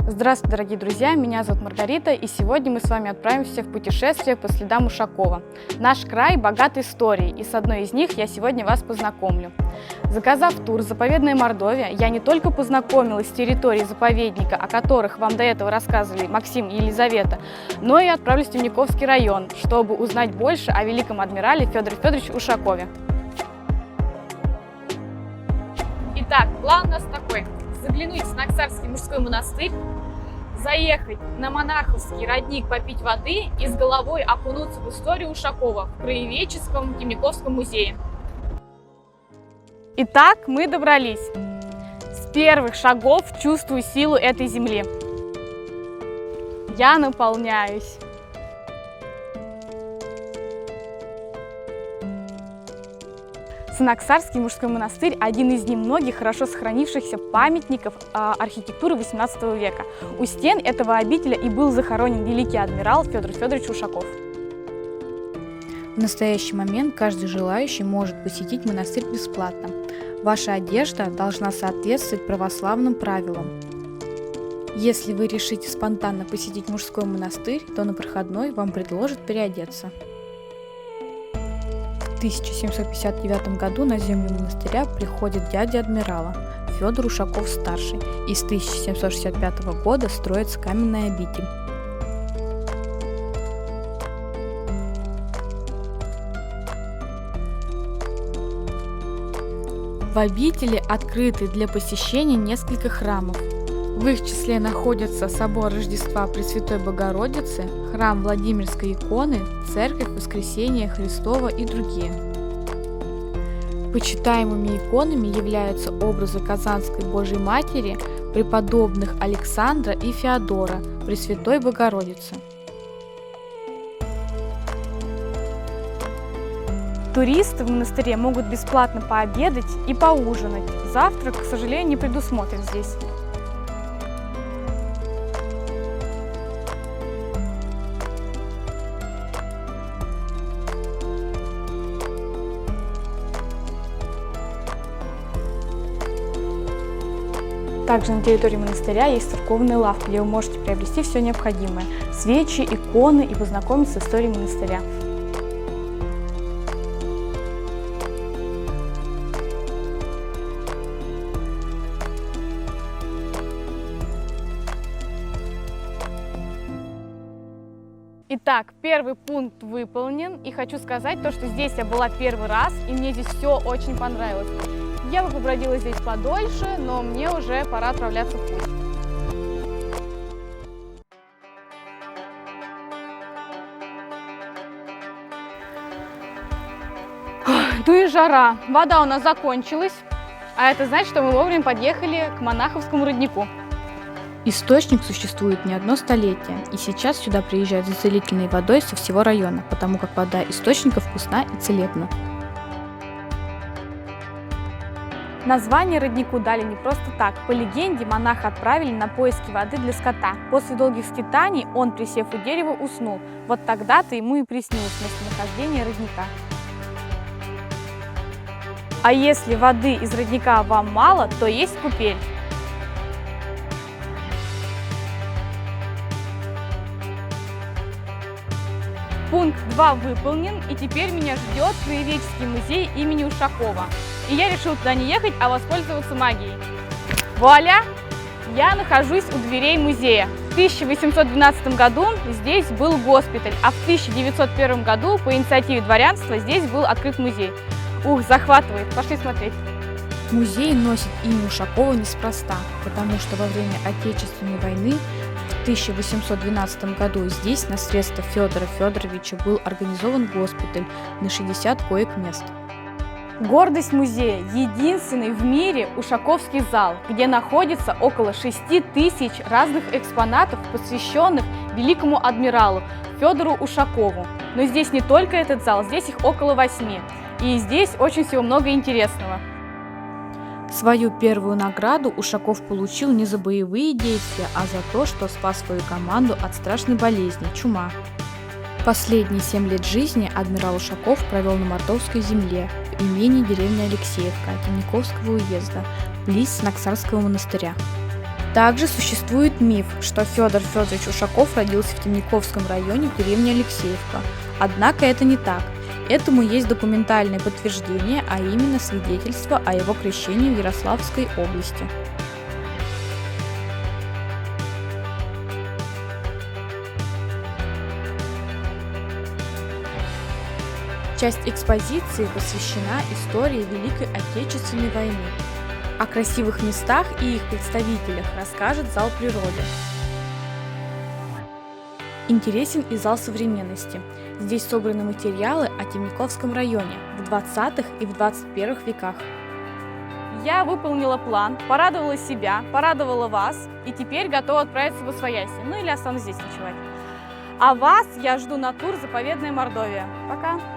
Здравствуйте, дорогие друзья! Меня зовут Маргарита, и сегодня мы с вами отправимся в путешествие по следам Ушакова. Наш край богат историей, и с одной из них я сегодня вас познакомлю. Заказав тур «Заповедная Мордовия», я не только познакомилась с территорией заповедника, о которых вам до этого рассказывали Максим и Елизавета, но и отправлюсь в Темниковский район, чтобы узнать больше о великом адмирале Федоре Федоровиче Ушакове. Итак, план у нас такой: заглянуть в Снаксарский мужской монастырь, заехать на монаховский родник попить воды и с головой окунуться в историю Ушакова в краеведческом Темниковском музее. Итак, мы добрались. С первых шагов чувствую силу этой земли. Я наполняюсь. Снаксарский мужской монастырь – один из немногих хорошо сохранившихся памятников архитектуры XVIII века. У стен этого обителя и был захоронен великий адмирал Федор Федорович Ушаков. В настоящий момент каждый желающий может посетить монастырь бесплатно. Ваша одежда должна соответствовать православным правилам. Если вы решите спонтанно посетить мужской монастырь, то на проходной вам предложат переодеться. В 1759 году на землю монастыря приходит дядя адмирала Федор Ушаков-старший, и с 1765 года строится каменная обитель. В обители открыты для посещения несколько храмов. В их числе находятся собор Рождества Пресвятой Богородицы, храм Владимирской иконы, церковь Воскресения Христова и другие. Почитаемыми иконами являются образы Казанской Божьей Матери, преподобных Александра и Феодора, Пресвятой Богородицы. Туристы в монастыре могут бесплатно пообедать и поужинать. Завтрак, к сожалению, не предусмотрен здесь. Также на территории монастыря есть церковная лавка, где вы можете приобрести все необходимое – свечи, иконы и познакомиться с историей монастыря. Итак, первый пункт выполнен, и хочу сказать то, что здесь я была первый раз, и мне здесь все очень понравилось. Я бы побродила здесь подольше, но мне уже пора отправляться в путь. Ну и жара. Вода у нас закончилась, а это значит, что мы вовремя подъехали к монаховскому роднику. Источник существует не одно столетие, и сейчас сюда приезжают за целительной водой со всего района, потому как вода источника вкусна и целебна. Название роднику дали не просто так. По легенде, монаха отправили на поиски воды для скота. После долгих скитаний он, присев у дерева, уснул. Вот тогда-то ему и приснилось местонахождение родника. А если воды из родника вам мало, то есть купель. Пункт 2 выполнен, и теперь меня ждет краеведческий музей имени Ушакова. И я решила туда не ехать, а воспользоваться магией. Вуаля! Я нахожусь у дверей музея. В 1812 году здесь был госпиталь, а в 1901 году по инициативе дворянства здесь был открыт музей. Ух, захватывает! Пошли смотреть. Музей носит имя Ушакова неспроста, потому что во время Отечественной войны в 1812 году здесь на средства Федора Федоровича был организован госпиталь на 60 коек-мест. Гордость музея – единственный в мире Ушаковский зал, где находится около 6000 разных экспонатов, посвященных великому адмиралу Федору Ушакову. Но здесь не только этот зал, здесь их около 8. И здесь очень всего много интересного. Свою первую награду Ушаков получил не за боевые действия, а за то, что спас свою команду от страшной болезни – чума. Последние 7 лет жизни адмирал Ушаков провел на мордовской земле, в имении деревни Алексеевка Темниковского уезда, близ Снаксарского монастыря. Также существует миф, что Федор Федорович Ушаков родился в Темниковском районе в деревне Алексеевка. Однако это не так. Этому есть документальное подтверждение, а именно свидетельство о его крещении в Ярославской области. Часть экспозиции посвящена истории Великой Отечественной войны. О красивых местах и их представителях расскажет зал природы. Интересен и зал современности. Здесь собраны материалы о Темниковском районе в 20-х и в 21 веках. Я выполнила план, порадовала себя, порадовала вас и теперь готова отправиться в Усвояси, ну или останусь здесь ночевать. А вас я жду на тур «Заповедная Мордовия». Пока!